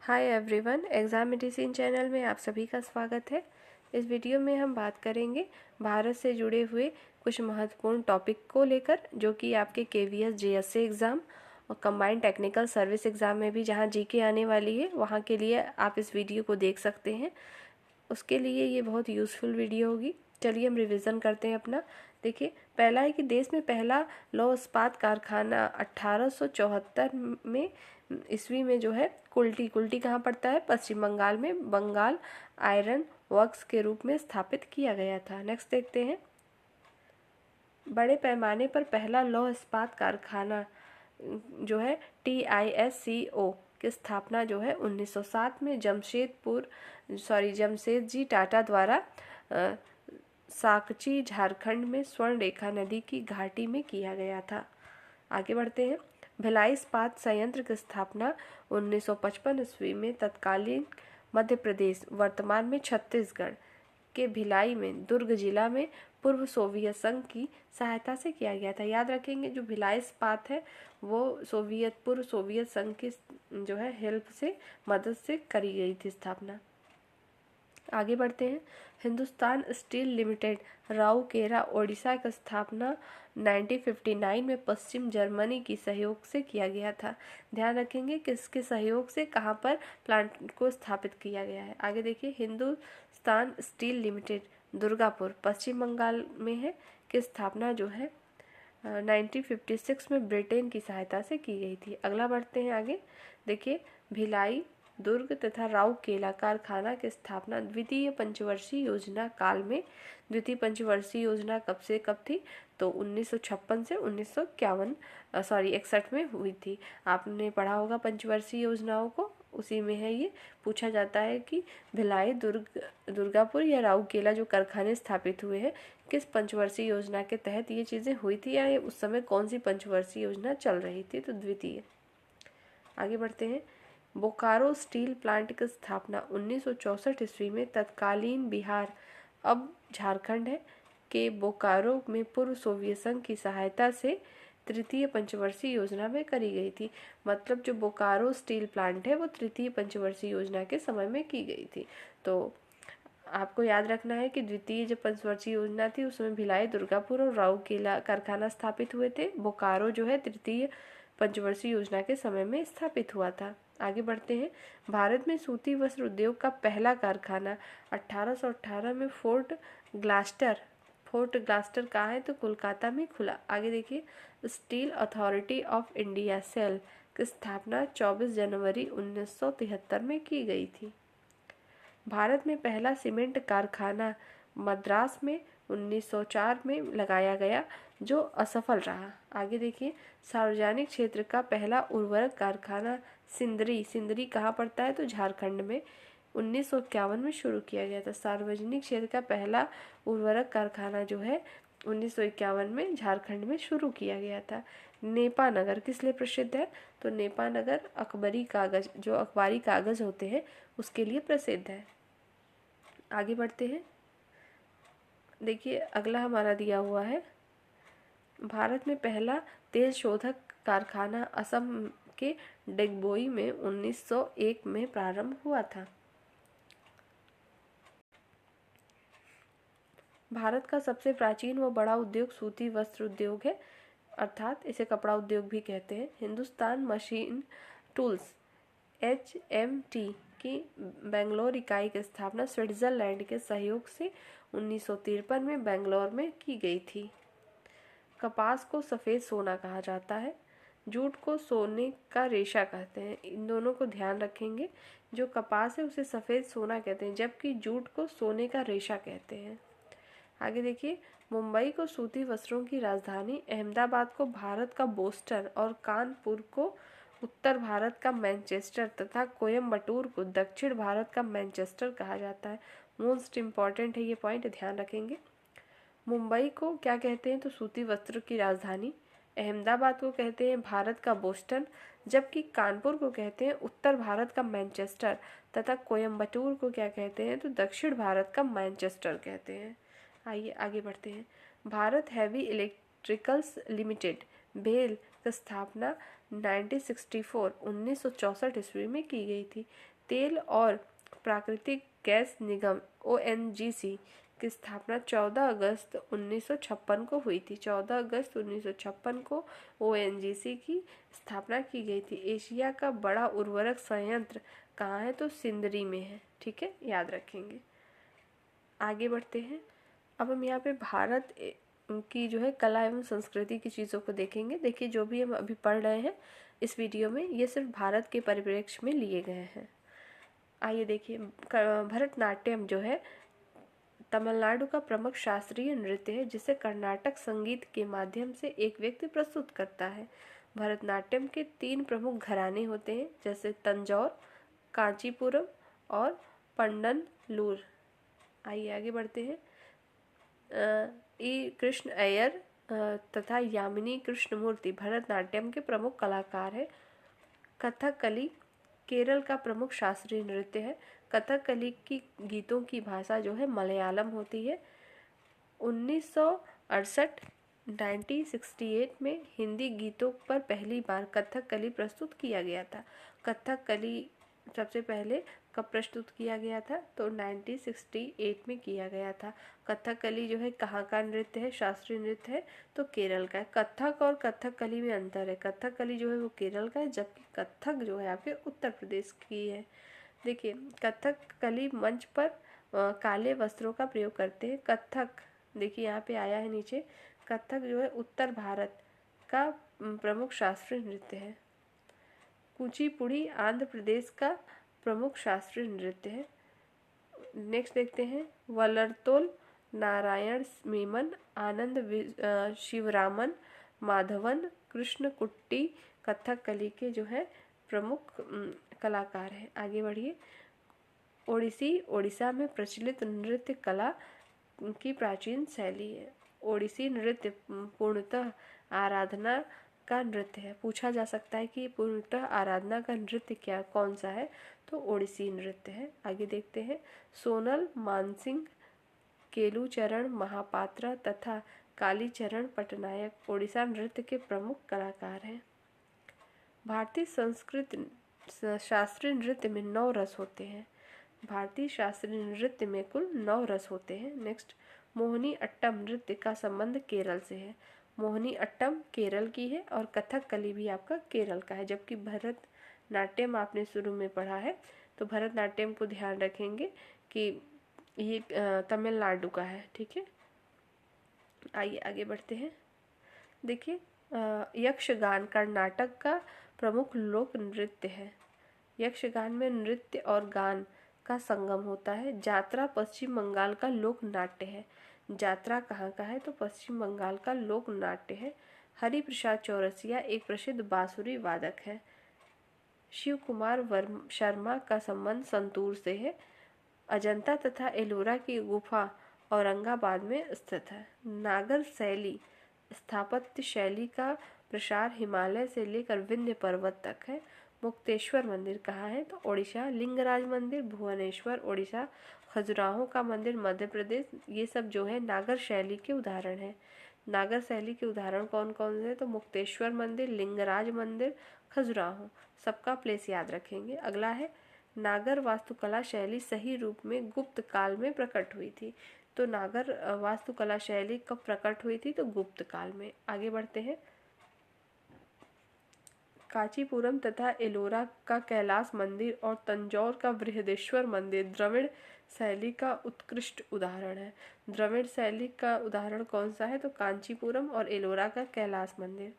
Hi everyone, exam medicine channel में आप सभी का स्वागत है। इस वीडियो में हम बात करेंगे भारत से जुड़े हुए कुछ महत्वपूर्ण टॉपिक को लेकर, जो कि आपके केवीएस जेएससी एग्ज़ाम और कंबाइंड टेक्निकल सर्विस एग्ज़ाम में भी जहां जीके आने वाली है, वहां के लिए आप इस वीडियो को देख सकते हैं। उसके लिए ये बहुत यूज़फुल वीडियो होगी। चलिए हम रिवीजन करते हैं अपना। देखिए, पहला है कि देश में पहला लौह इस्पात कारखाना 1874 में ईस्वी में जो है कुल्टी कहाँ पड़ता है? पश्चिम बंगाल में बंगाल आयरन वर्क्स के रूप में स्थापित किया गया था। नेक्स्ट देखते हैं, बड़े पैमाने पर पहला लौह इस्पात कारखाना जो है TISCO की स्थापना जो है 1907 में जमशेदजी टाटा द्वारा साकची झारखंड में स्वर्ण रेखा नदी की घाटी में किया गया था। आगे बढ़ते हैं, भिलाई इस्पात संयंत्र की स्थापना 1955 ईस्वी में तत्कालीन मध्य प्रदेश वर्तमान में छत्तीसगढ़ के भिलाई में दुर्ग जिला में पूर्व सोवियत संघ की सहायता से किया गया था। याद रखेंगे, जो भिलाई इस्पात है वो पूर्व सोवियत संघ की जो है हेल्प से मदद से करी गई थी स्थापना। आगे बढ़ते हैं, हिंदुस्तान स्टील लिमिटेड राउरकेला ओडिशा की स्थापना 1959 में पश्चिम जर्मनी की सहयोग से किया गया था। ध्यान रखेंगे किसके सहयोग से, कहाँ पर प्लांट को स्थापित किया गया है। आगे देखिए, हिंदुस्तान स्टील लिमिटेड दुर्गापुर पश्चिम बंगाल में है, की स्थापना जो है 1956 में ब्रिटेन की सहायता से की गई थी। अगला बढ़ते हैं आगे। देखिए, भिलाई दुर्ग तथा राउरकेला कारखाना की स्थापना द्वितीय पंचवर्षीय योजना काल में, द्वितीय पंचवर्षीय योजना कब से कब थी? तो 1956 से 1961 में हुई थी। आपने पढ़ा होगा पंचवर्षीय योजनाओं को, उसी में है ये। पूछा जाता है कि भिलाई दुर्गापुर या राउरकेला जो कारखाने स्थापित हुए हैं, किस पंचवर्षीय योजना के तहत ये चीज़ें हुई थी, या उस समय कौन सी पंचवर्षीय योजना चल रही थी? तो द्वितीय। आगे बढ़ते हैं, बोकारो स्टील प्लांट की स्थापना 1964 ईस्वी में तत्कालीन बिहार अब झारखंड है के बोकारो में पूर्व सोवियत संघ की सहायता से तृतीय पंचवर्षीय योजना में करी गई थी। मतलब जो बोकारो स्टील प्लांट है वो तृतीय पंचवर्षीय योजना के समय में की गई थी। तो आपको याद रखना है कि द्वितीय जो पंचवर्षीय योजना थी उसमें भिलाई दुर्गापुर और राउरकेला कारखाना स्थापित हुए थे। बोकारो जो है तृतीय पंचवर्षीय योजना के समय में स्थापित हुआ था। आगे बढ़ते हैं, भारत में सूती वस्त्र उद्योग का पहला कारखाना 1818 में फोर्ट ग्लास्टर कहाँ है? तो कोलकाता में खुला। आगे देखिए, steel authority of India SAIL की स्थापना 24 जनवरी 1973 में की गई थी। भारत में पहला सीमेंट कारखाना मद्रास में 1904 में लगाया गया, जो असफल रहा। आगे देखिए, सार्वजनिक क्षेत्र का पहला उर्वरक कारखाना सिंदरी कहाँ पड़ता है? तो झारखंड में 1951 में शुरू किया गया था। सार्वजनिक क्षेत्र का पहला उर्वरक कारखाना जो है 1951 में झारखंड में शुरू किया गया था। नेपा नगर किस लिए प्रसिद्ध है? तो नेपा नगर अखबारी कागज होते हैं उसके लिए प्रसिद्ध है। आगे बढ़ते हैं, देखिए अगला हमारा दिया हुआ है, भारत में पहला तेल शोधक कारखाना असम के डिगबोई में 1901 में प्रारंभ हुआ था। भारत का सबसे प्राचीन व बड़ा उद्योग सूती वस्त्र उद्योग है, अर्थात इसे कपड़ा उद्योग भी कहते हैं। हिंदुस्तान मशीन टूल्स HMT की बेंगलोर इकाई की स्थापना स्विट्जरलैंड के सहयोग से 1953 में बेंगलोर में की गई थी। कपास को सफ़ेद सोना कहा जाता है, जूट को सोने का रेशा कहते हैं। इन दोनों को ध्यान रखेंगे, जो कपास है उसे सफ़ेद सोना कहते हैं, जबकि जूट को सोने का रेशा कहते हैं। आगे देखिए, मुंबई को सूती वस्त्रों की राजधानी, अहमदाबाद को भारत का बोस्टन और कानपुर को उत्तर भारत का मैनचेस्टर तथा कोयम्बटूर को दक्षिण भारत का मैनचेस्टर कहा जाता है। मोस्ट इम्पॉर्टेंट है ये पॉइंट, ध्यान रखेंगे। मुंबई को क्या कहते हैं? तो सूती वस्त्र की राजधानी। अहमदाबाद को कहते हैं भारत का बोस्टन, जबकि कानपुर को कहते हैं उत्तर भारत का मैनचेस्टर तथा कोयम्बटूर को क्या कहते हैं? तो दक्षिण भारत का मैनचेस्टर कहते हैं। आइए आगे बढ़ते हैं, भारत हैवी इलेक्ट्रिकल्स लिमिटेड भेल की स्थापना 1964 ईस्वी में की गई थी। तेल और प्राकृतिक गैस निगम ONGC की स्थापना 14 अगस्त 1956 को हुई थी। 14 अगस्त 1956 को ONGC की स्थापना की गई थी। एशिया का बड़ा उर्वरक संयंत्र कहाँ है? तो सिंदरी में है। ठीक है, याद रखेंगे। आगे बढ़ते हैं। अब हम यहाँ पे भारत की जो है कला एवं संस्कृति की चीज़ों को देखेंगे। देखिए, जो भी हम अभी पढ़ रहे हैं इस वीडियो में, ये सिर्फ भारत के परिप्रेक्ष्य में लिए गए हैं। आइए देखिए, भरतनाट्यम जो है तमिलनाडु का प्रमुख शास्त्रीय नृत्य है जिसे कर्नाटक संगीत के माध्यम से एक व्यक्ति प्रस्तुत करता है। भरतनाट्यम के 3 प्रमुख घराने होते हैं, जैसे तंजौर, कांचीपुरम और पन्ननलूर। आइए आगे बढ़ते हैं। ई कृष्ण अय्यर तथा यामिनी कृष्णमूर्ति भरतनाट्यम के प्रमुख कलाकार हैं। कथकली केरल का प्रमुख शास्त्रीय नृत्य है। कथकली की गीतों की भाषा जो है मलयालम होती है। 1968 में हिंदी गीतों पर पहली बार कथकली प्रस्तुत किया गया था। कथकली सबसे पहले कब प्रस्तुत किया गया था? तो 1968 में किया गया था। कथकली जो है कहाँ का नृत्य है? शास्त्रीय नृत्य है, तो केरल का है। कथक और कथकली में अंतर है। कथकली जो है वो केरल का है, जबकि कथक जो है आपके उत्तर प्रदेश की है। देखिए, कथकली मंच पर काले वस्त्रों का प्रयोग करते हैं। कथक देखिए यहाँ पे आया है नीचे। कथक जो है उत्तर भारत का प्रमुख शास्त्रीय नृत्य है। कुचिपुड़ी आंध्र प्रदेश का प्रमुख शास्त्रीय नृत्य है। नेक्स्ट देखते हैं। वल्लरतोल, नारायण मेनन, आनंद शिवरामन, माधवन, कृष्ण कुट्टी कथकली के जो है प्रमुख कलाकार हैं। आगे बढ़िए। ओडिसी ओडिशा में प्रचलित नृत्य कला की प्राचीन शैली है। ओडिसी नृत्य पूर्णतः आराधना का नृत्य है। पूछा जा सकता है कि पूर्णतः आराधना का नृत्य कौन सा है? तो ओडिसी नृत्य है। आगे देखते हैं। सोनल मानसिंह, केलुचरण महापात्रा तथा कालीचरण पटनायक ओडिशा नृत्य के प्रमुख कलाकार हैं। भारतीय संस्कृत शास्त्रीय नृत्य में 9 रस होते हैं। भारतीय शास्त्रीय नृत्य में कुल 9 रस होते हैं। नेक्स्ट, मोहिनी अट्टम नृत्य का संबंध केरल से है। मोहिनी अट्टम केरल की है और कथकली भी आपका केरल का है, जबकि भरतनाट्यम आपने शुरू में पढ़ा है, तो भरतनाट्यम को ध्यान रखेंगे कि ये तमिलनाडु का है। ठीक है, आइए आगे बढ़ते हैं। देखिए, यक्षगान कर्नाटक का प्रमुख लोक नृत्य है। यक्षगान में नृत्य और गान का संगम होता है। जात्रा पश्चिम बंगाल का लोक नाट्य है। जात्रा कहाँ का है? तो पश्चिम बंगाल का लोक नाट्य है। हरि प्रसाद चौरसिया एक प्रसिद्ध बांसुरी वादक है। शिव कुमार शर्मा का संबंध संतूर से है। अजंता तथा एलोरा की गुफा औरंगाबाद में स्थित है। नागर शैली स्थापत्य शैली का प्रसार हिमालय से लेकर विंध्य पर्वत तक है। मुक्तेश्वर मंदिर कहाँ है? तो ओडिशा। लिंगराज मंदिर भुवनेश्वर ओडिशा। खजुराहो का मंदिर मध्य प्रदेश। ये सब जो है नागर शैली के उदाहरण हैं। नागर शैली के उदाहरण कौन कौन से? तो मुक्तेश्वर मंदिर, लिंगराज मंदिर, खजुराहो। सबका प्लेस याद रखेंगे। अगला है, नागर वास्तुकला शैली सही रूप में गुप्त काल में प्रकट हुई थी। तो नागर वास्तुकला शैली कब प्रकट हुई थी? तो गुप्त काल में। आगे बढ़ते हैं। कांचीपुरम तथा एलोरा का कैलाश मंदिर और तंजौर का बृहदेश्वर मंदिर द्रविड़ शैली का उत्कृष्ट उदाहरण है। द्रविड़ शैली का उदाहरण कौन सा है? तो कांचीपुरम और एलोरा का कैलाश मंदिर।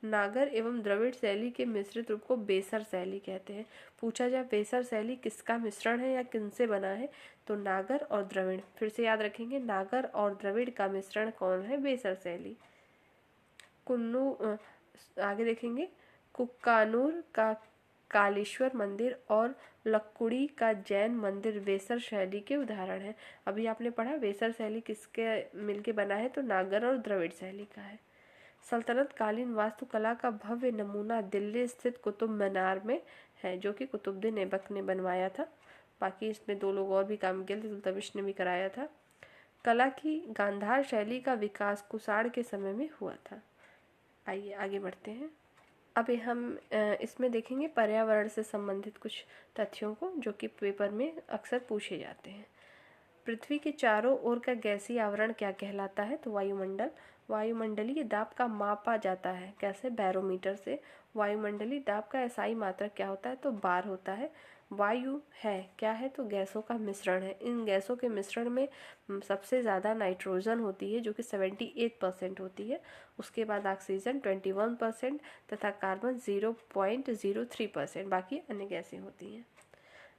नागर एवं द्रविड़ शैली के मिश्रित रूप को बेसर शैली कहते हैं। पूछा जाए बेसर शैली किसका मिश्रण है या किनसे बना है? तो नागर और द्रविड़। फिर से याद रखेंगे, नागर और द्रविड़ का मिश्रण कौन है? बेसर शैली। आगे देखेंगे। कुक्कानूर का कालेश्वर मंदिर और लक्कुड़ी का जैन मंदिर वेसर शैली के उदाहरण है। अभी आपने पढ़ा वेसर शैली किसके मिलके बना है? तो नागर और द्रविड़ शैली का है। सल्तनत कालीन वास्तुकला का भव्य नमूना दिल्ली स्थित कुतुब मीनार में है, जो कि कुतुबुद्दीन ऐबक ने बनवाया था। बाकी इसमें 2 लोग और भी काम किए थे, इल्तुतमिश ने भी कराया था। कला की गांधार शैली का विकास कुषाण के समय में हुआ था। आइए आगे बढ़ते हैं। अभी हम इसमें देखेंगे पर्यावरण से संबंधित कुछ तथ्यों को जो कि पेपर में अक्सर पूछे जाते हैं। पृथ्वी के चारों ओर का गैसीय आवरण क्या कहलाता है? तो वायुमंडल। वायुमंडलीय दाब का मापा जाता है कैसे? बैरोमीटर से। वायुमंडलीय दाब का एसआई मात्रक क्या होता है? तो बार होता है। वायु है क्या है? तो गैसों का मिश्रण है। इन गैसों के मिश्रण में सबसे ज़्यादा नाइट्रोजन होती है जो कि 78% होती है। उसके बाद ऑक्सीजन 21% तथा कार्बन 0.03%, बाकी अन्य गैसें होती हैं।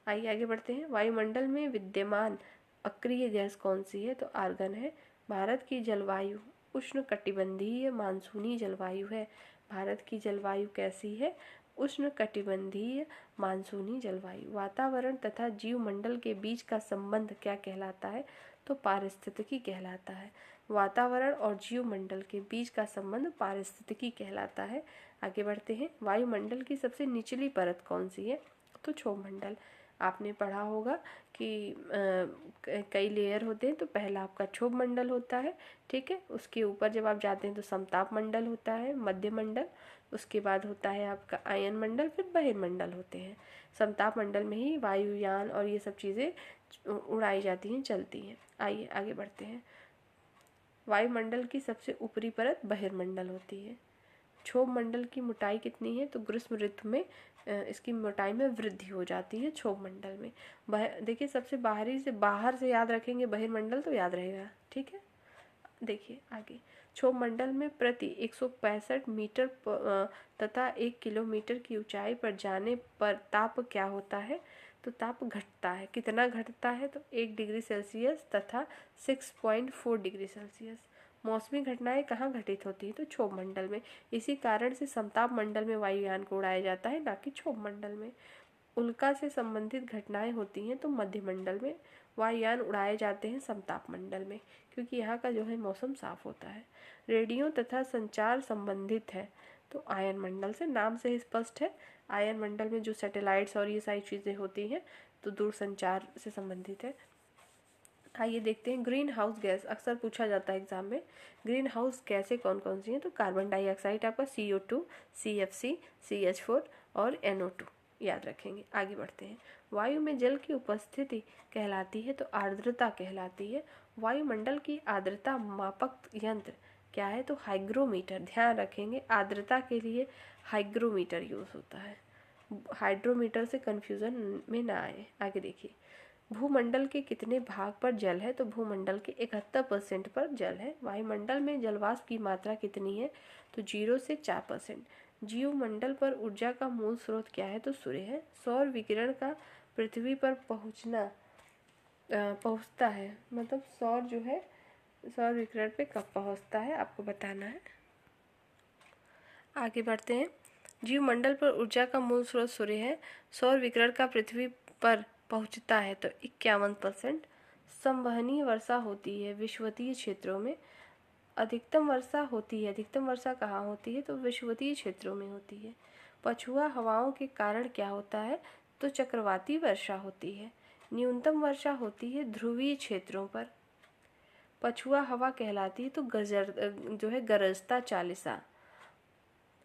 आइए आगे बढ़ते हैं। वायुमंडल में विद्यमान अक्रिय गैस कौन सी है? तो आर्गन है। भारत की जलवायु उष्णकटिबंधीय मानसूनी जलवायु है। भारत की जलवायु कैसी है? उष्णकटिबंधीय मानसूनी जलवायु। वातावरण तथा जीवमंडल के बीच का संबंध क्या कहलाता है? तो पारिस्थितिकी कहलाता है। वातावरण और जीवमंडल के बीच का संबंध पारिस्थितिकी कहलाता है। आगे बढ़ते हैं। वायुमंडल की सबसे निचली परत कौन सी है? तो क्षोभमंडल। आपने पढ़ा होगा कि कई लेयर होते हैं, तो पहला आपका क्षोभ मंडल होता है, ठीक है। उसके ऊपर जब आप जाते हैं तो समताप मंडल होता है, मध्य मंडल, उसके बाद होता है आपका आयन मंडल, फिर बहिर्मंडल होते हैं। समताप मंडल में ही वायुयान और ये सब चीज़ें उड़ाई जाती हैं, चलती हैं। आइए आगे बढ़ते हैं। वायुमंडल की सबसे ऊपरी परत बहिर्मंडल होती है। क्षोभ मंडल की मोटाई कितनी है? तो ग्रीष्म ऋतु में इसकी मोटाई में वृद्धि हो जाती है क्षोभ मंडल में। देखिए सबसे बाहर से याद रखेंगे बहिर्मंडल तो याद रहेगा, ठीक है। देखिए आगे। क्षोभ मंडल में प्रति 165 मीटर तथा 1 किलोमीटर की ऊंचाई पर जाने पर ताप क्या होता है? तो ताप घटता है। कितना घटता है? तो 1 डिग्री सेल्सियस तथा 6.4 डिग्री सेल्सियस। मौसमी घटनाएं कहाँ घटित होती हैं? तो क्षोभ मंडल में। इसी कारण से समताप मंडल में वायुयान को उड़ाया जाता है, ना कि क्षोभ मंडल में। उल्का से संबंधित घटनाएं होती हैं तो मध्य मंडल में। वायुयान उड़ाए जाते हैं समताप मंडल में, क्योंकि यहाँ का जो है मौसम साफ होता है। रेडियो तथा संचार संबंधित है तो आयन मंडल से। नाम से ही स्पष्ट है, आयन मंडल में जो सैटेलाइट्स और ये सारी चीज़ें होती हैं तो दूरसंचार से संबंधित है। आइए देखते हैं। ग्रीन हाउस गैस अक्सर पूछा जाता है एग्जाम में। ग्रीन हाउस गैसें कौन कौन सी हैं? तो कार्बन डाइऑक्साइड आपका CO2, CFC, CH4 और NO2 याद रखेंगे। आगे बढ़ते हैं। वायु में जल की उपस्थिति कहलाती है तो आर्द्रता कहलाती है। वायुमंडल की आर्द्रता मापक यंत्र क्या है? तो हाइग्रोमीटर। ध्यान रखेंगे आर्द्रता के लिए हाइग्रोमीटर यूज होता है, हाइड्रोमीटर से कंफ्यूजन में ना आए। आगे देखिए। भूमंडल के कितने भाग पर जल है? तो भूमंडल के 71% पर जल है। वायुमंडल में जलवाष्प की मात्रा कितनी है? तो 0 से 4%। जीवमंडल पर ऊर्जा का मूल स्रोत क्या है? तो सूर्य है। सौर विकिरण का पृथ्वी पर पहुंचता है, मतलब सौर जो है सौर विकिरण पे कब पहुंचता है आपको बताना है। आगे बढ़ते हैं। जीवमंडल पर ऊर्जा का मूल स्रोत सूर्य है। सौर विकिरण का पृथ्वी पर पहुंचता है तो 51%। संवहनीय वर्षा होती है विषुवतीय क्षेत्रों में। अधिकतम वर्षा होती है, अधिकतम वर्षा कहाँ होती है? तो विषुवतीय क्षेत्रों में होती है। पछुआ हवाओं के कारण क्या होता है? तो चक्रवाती वर्षा होती है। न्यूनतम वर्षा होती है ध्रुवीय क्षेत्रों पर। पछुआ हवा कहलाती है तो गरजता चालिसा।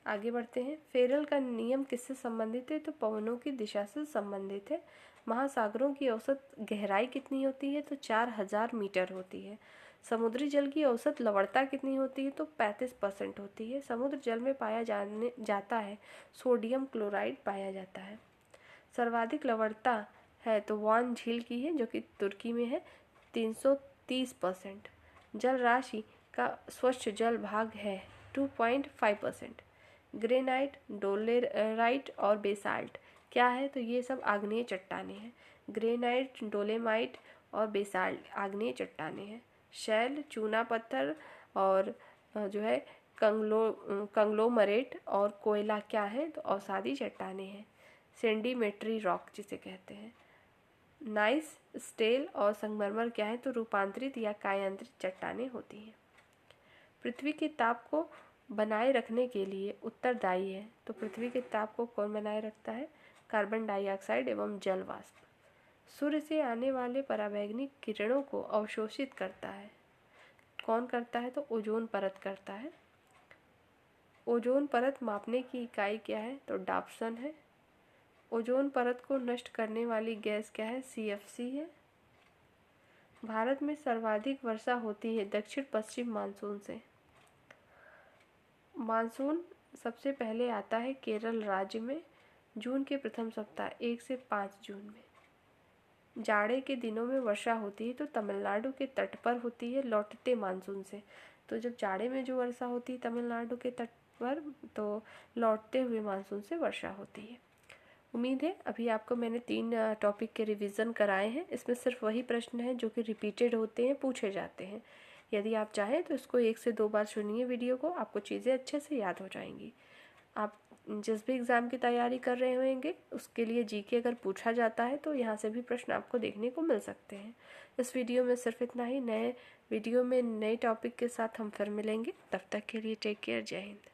आगे बढ़ते हैं। फेरल का नियम किससे संबंधित है? तो पवनों की दिशा से संबंधित है। महासागरों की औसत गहराई कितनी होती है? तो 4000 मीटर होती है। समुद्री जल की औसत लवणता कितनी होती है? तो 35% होती है। समुद्र जल में पाया जाता है सोडियम क्लोराइड पाया जाता है। सर्वाधिक लवणता है तो वान झील की है जो कि तुर्की में है, 330%। जल राशि का स्वच्छ जल भाग है 2.5%। ग्रेनाइट, डोलेराइट और बेसाल्ट क्या है? तो ये सब आग्नेय चट्टानें हैं। ग्रेनाइट, डोलेमाइट और बेसाल्ट आग्नेय चट्टानें हैं। शैल, चूना पत्थर और जो है कंग्लोमरेट और कोयला क्या है? तो अवसादी चट्टानें हैं। सेंडिमेट्री रॉक जिसे कहते हैं। नाइस, स्टेल और संगमरमर क्या है? तो रूपांतरित या कायांतरित चट्टानें होती हैं। पृथ्वी के ताप को बनाए रखने के लिए उत्तरदायी है तो पृथ्वी के ताप को कौन बनाए रखता है? कार्बन डाइऑक्साइड एवं जल वाष्प। सूर्य से आने वाले पराबैंगनी किरणों को अवशोषित करता है, कौन करता है? तो ओजोन परत करता है। ओजोन परत मापने की इकाई क्या है? तो डाप्सन है। ओजोन परत को नष्ट करने वाली गैस क्या है? CFC है। भारत में सर्वाधिक वर्षा होती है दक्षिण पश्चिम मानसून से। मानसून सबसे पहले आता है केरल राज्य में जून के प्रथम सप्ताह 1 से 5 जून में। जाड़े के दिनों में वर्षा होती है तो तमिलनाडु के तट पर होती है लौटते मानसून से। तो जब जाड़े में जो वर्षा होती है तमिलनाडु के तट पर, तो लौटते हुए मानसून से वर्षा होती है। उम्मीद है अभी आपको मैंने 3 टॉपिक के रिवीजन कराए हैं। इसमें सिर्फ वही प्रश्न हैं जो कि रिपीटेड होते हैं, पूछे जाते हैं। यदि आप चाहें तो इसको 1 से 2 बार सुनिए वीडियो को, आपको चीज़ें अच्छे से याद हो जाएंगी। आप जिस भी एग्ज़ाम की तैयारी कर रहे होंगे उसके लिए जीके अगर पूछा जाता है तो यहाँ से भी प्रश्न आपको देखने को मिल सकते हैं। इस वीडियो में सिर्फ इतना ही। नए वीडियो में नए टॉपिक के साथ हम फिर मिलेंगे। तब तक के लिए टेक केयर। जय हिंद।